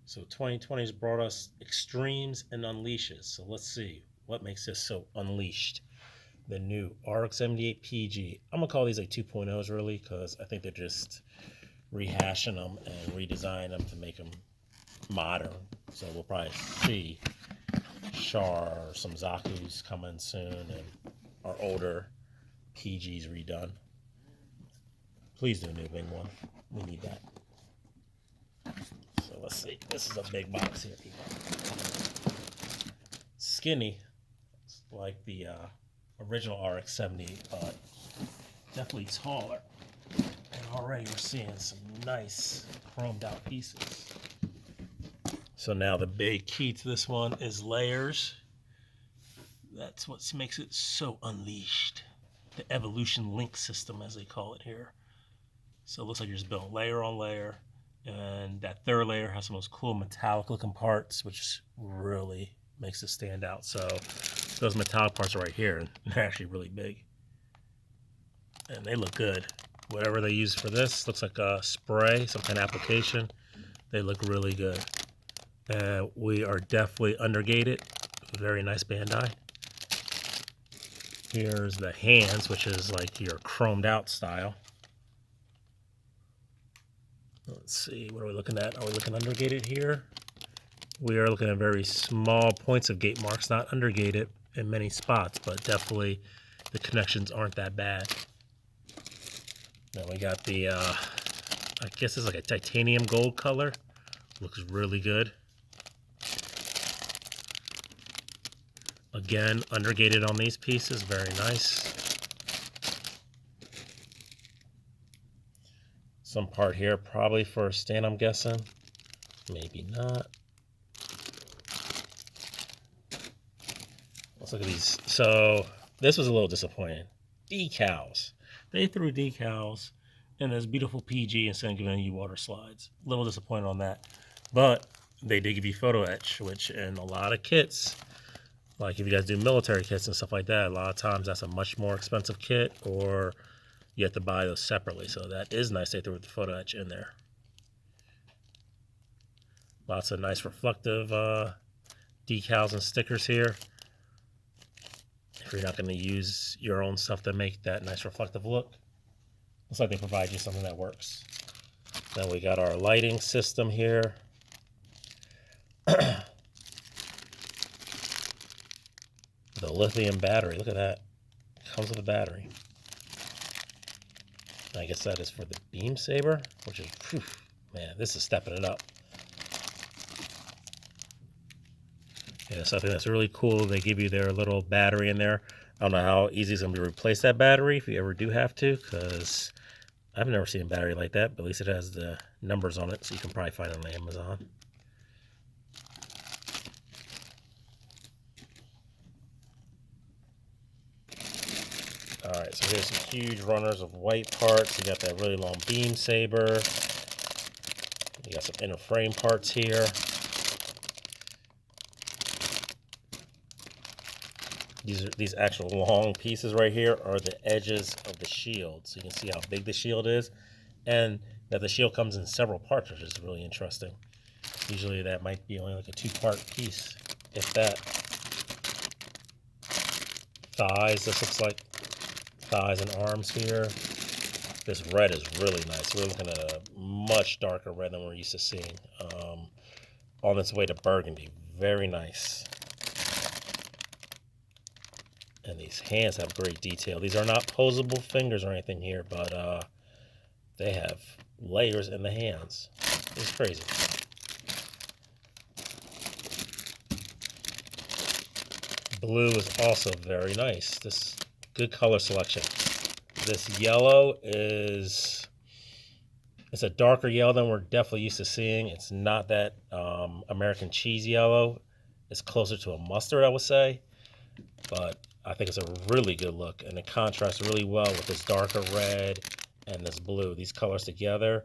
So 2020 has brought us extremes and unleashes. So let's see what makes this so unleashed. The new Rx-78 PG. I'm gonna call these like 2.0s really, because I think they're just rehashing them and redesigning them to make them modern. So we'll probably see Char or some Zaku's coming soon, and our older PGs redone. Please do a new wing one. We need that. So let's see. This is a big box here, people. Skinny, like the original RX-78, but definitely taller. And already we're seeing some nice chromed out pieces. So now the big key to this one is layers. That's what makes it so unleashed. The evolution link system, as they call it here. So it looks like you're just building layer on layer. And that third layer has some of those cool metallic looking parts, which really makes it stand out. So those metallic parts are right here, and they're actually really big. And they look good. Whatever they use for this looks like a spray, some kind of application. They look really good. We are definitely undergated. Very nice Bandai. Here's the hands, which is like your chromed out style. Let's see, what are we looking at? Are we looking undergated here? We are looking at very small points of gate marks, not undergated in many spots, but definitely the connections aren't that bad. Then we got the, I guess it's like a titanium gold color. Looks really good. Again, undergated on these pieces, very nice. Some part here, probably for a stand, I'm guessing. Maybe not. Let's look at these. So this was a little disappointing. Decals. They threw decals in this beautiful PG instead of giving you water slides. A little disappointed on that. But they did give you photo etch, which in a lot of kits, like if you guys do military kits and stuff like that, a lot of times that's a much more expensive kit, or you have to buy those separately. So that is nice they threw the photo etch in there. Lots of nice reflective decals and stickers here. If you're not going to use your own stuff to make that nice reflective look, looks like they provide you something that works. Then we got our lighting system here. The lithium battery, look at that. Comes with a battery. I guess that is for the beam saber, which is, whew, man, this is stepping it up. Yeah, so I think that's really cool. They give you their little battery in there. I don't know how easy it's going to be to replace that battery if you ever do have to, because I've never seen a battery like that, but at least it has the numbers on it, so you can probably find it on Amazon. Alright, so here's some huge runners of white parts. You got that really long beam saber. You got some inner frame parts here. These actual long pieces right here are the edges of the shield. So you can see how big the shield is. And that the shield comes in several parts, which is really interesting. Usually that might be only like a 2-part piece, if that. Thighs, this looks like. Thighs and arms here. This red is really nice. We're looking at a much darker red than we're used to seeing. On its way to burgundy. Very nice. And these hands have great detail. These are not posable fingers or anything here, but they have layers in the hands. It's crazy. Blue is also very nice. This good color selection. This yellow is, it's a darker yellow than we're definitely used to seeing. It's not that American cheese yellow. It's closer to a mustard, I would say. But I think it's a really good look, and it contrasts really well with this darker red and this blue. These colors together,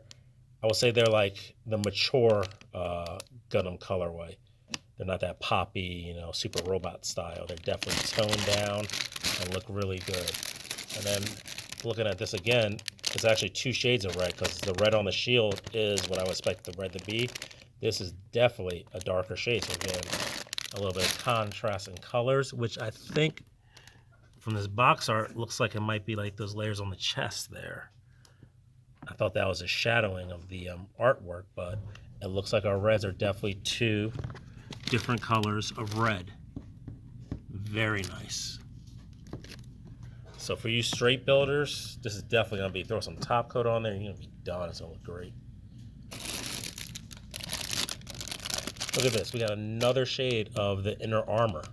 I would say they're like the mature Gundam colorway. They're not that poppy, you know, super robot style. They're definitely toned down and look really good. And then looking at this again, it's actually 2 shades of red, because the red on the shield is what I would expect the red to be. This is definitely a darker shade, so again, a little bit of contrast in colors, which I think from this box art looks like it might be like those layers on the chest there. I thought that was a shadowing of the artwork, but it looks like our reds are definitely two different colors of red. Very nice. So for you straight builders, this is definitely going to be, throw some top coat on there and you're going to be done. It's going to look great. Look at this. We got another shade of the inner armor.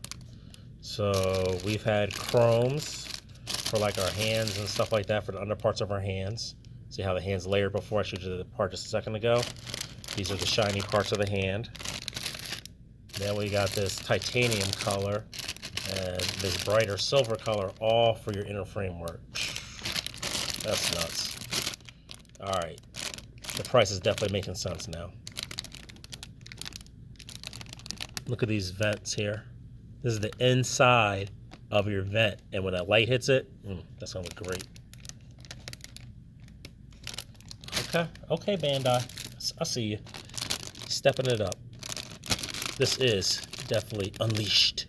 So we've had chromes for like our hands and stuff like that, for the underparts of our hands. See how the hand's layered before? I showed you the part just a second ago. These are the shiny parts of the hand. Then we got this titanium color and this brighter silver color, all for your inner framework. That's nuts. All right, the price is definitely making sense now. Look at these vents here. This is the inside of your vent, and when that light hits it, that's gonna look great. Okay, Bandai, I see you. Stepping it up. This is definitely unleashed.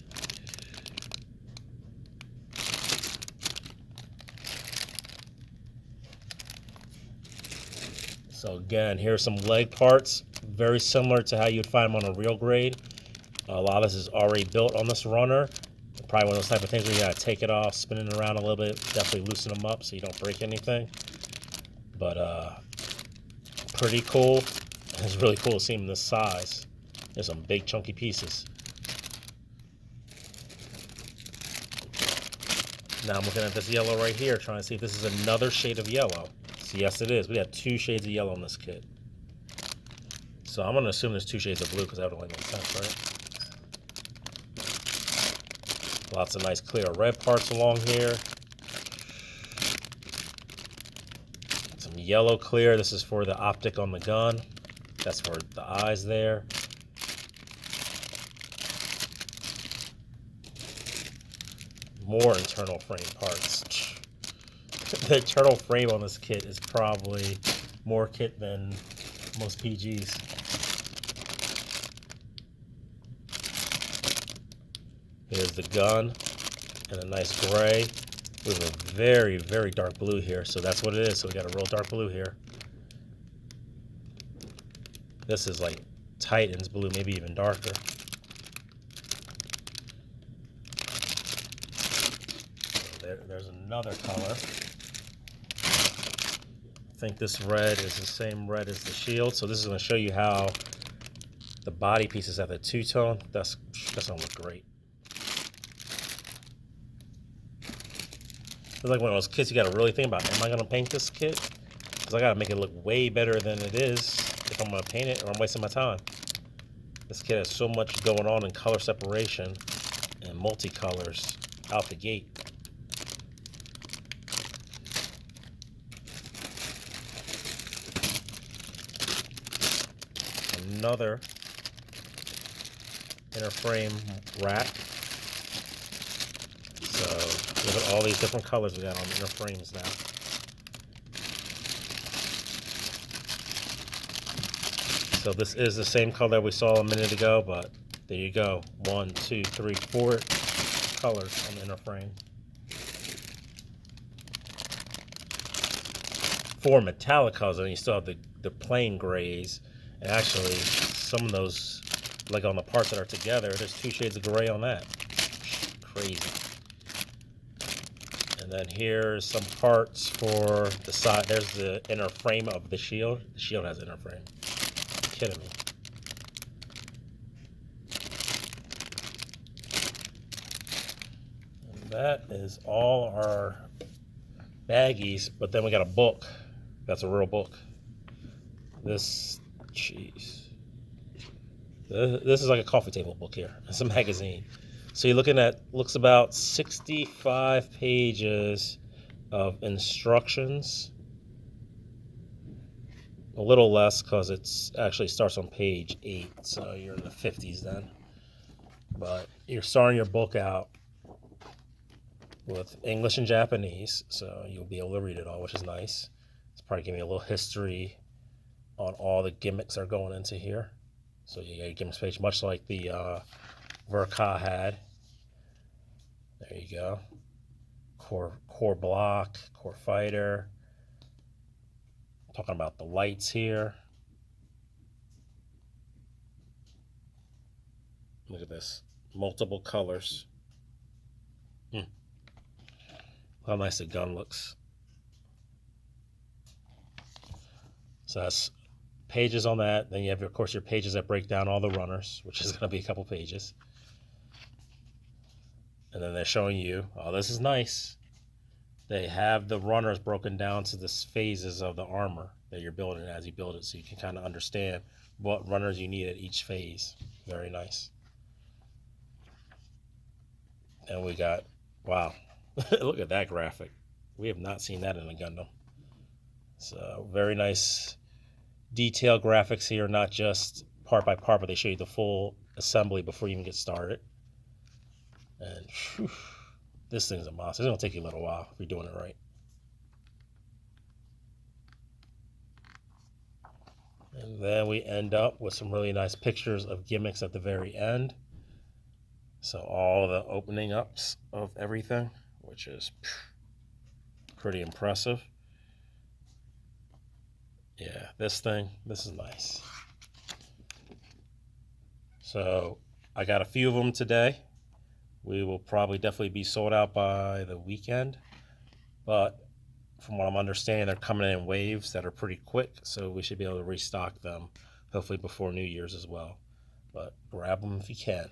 So again, here's some leg parts, very similar to how you'd find them on a real grade. A lot of this is already built on this runner. Probably one of those type of things where you gotta take it off, spin it around a little bit, definitely loosen them up so you don't break anything. But pretty cool. It's really cool to see them this size. There's some big chunky pieces. Now I'm looking at this yellow right here, trying to see if this is another shade of yellow. So yes, it is. We got two shades of yellow in this kit. So I'm gonna assume there's two shades of blue because that would make no sense, right? Lots of nice clear red parts along here. Some yellow clear. This is for the optic on the gun. That's for the eyes there. More internal frame parts. The internal frame on this kit is probably more kit than most PGs. Here's the gun in a nice gray with a very, very dark blue here. So that's what it is. So we got a real dark blue here. This is like Titan's blue, maybe even darker. There's another color. I think this red is the same red as the shield. So this is going to show you how the body pieces have the two-tone. That's going to look great. It's like one of those kits you got to really think about. Am I going to paint this kit? Because I got to make it look way better than it is if I'm going to paint it, or I'm wasting my time. This kit has so much going on in color separation and multicolors out the gate. Another inner frame rack. So look at all these different colors we got on the inner frames now. So this is the same color we saw a minute ago, but there you go. 1, 2, 3, 4 colors on the inner frame. 4 metallic colors, and you still have the plain grays. And actually, some of those, like on the parts that are together, there's 2 shades of gray on that. Crazy. And then here's some parts for the side. There's the inner frame of the shield. The shield has inner frame. Are you kidding me? And that is all our baggies, but then we got a book. That's a real book. Jeez. This is like a coffee table book here. It's a magazine. So you're looking at, looks about 65 pages of instructions. A little less because it's actually starts on page 8. So you're in the 50s then. But you're starting your book out with English and Japanese. So you'll be able to read it all, which is nice. It's probably giving you a little history on all the gimmicks that are going into here. So you got a gimmicks page, much like the Verka had. There you go. Core block, core fighter. Talking about the lights here. Look at this. Multiple colors. How nice the gun looks. So that's pages on that. Then you have, of course, your pages that break down all the runners, which is going to be a couple pages. And then they're showing you, oh, this is nice. They have the runners broken down to the phases of the armor that you're building as you build it, so you can kind of understand what runners you need at each phase. Very nice. And we got, wow, look at that graphic. We have not seen that in a Gundam. So very nice detailed graphics here, not just part by part, but they show you the full assembly before you even get started. And whew, this thing's a monster. It's going to take you a little while if you're doing it right. And then we end up with some really nice pictures of gimmicks at the very end. So all the opening ups of everything, which is pretty impressive. Yeah, this is nice. So I got a few of them today. We will probably definitely be sold out by the weekend. But from what I'm understanding, they're coming in waves that are pretty quick. So we should be able to restock them, hopefully before New Year's as well. But grab them if you can.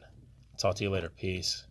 Talk to you later. Peace.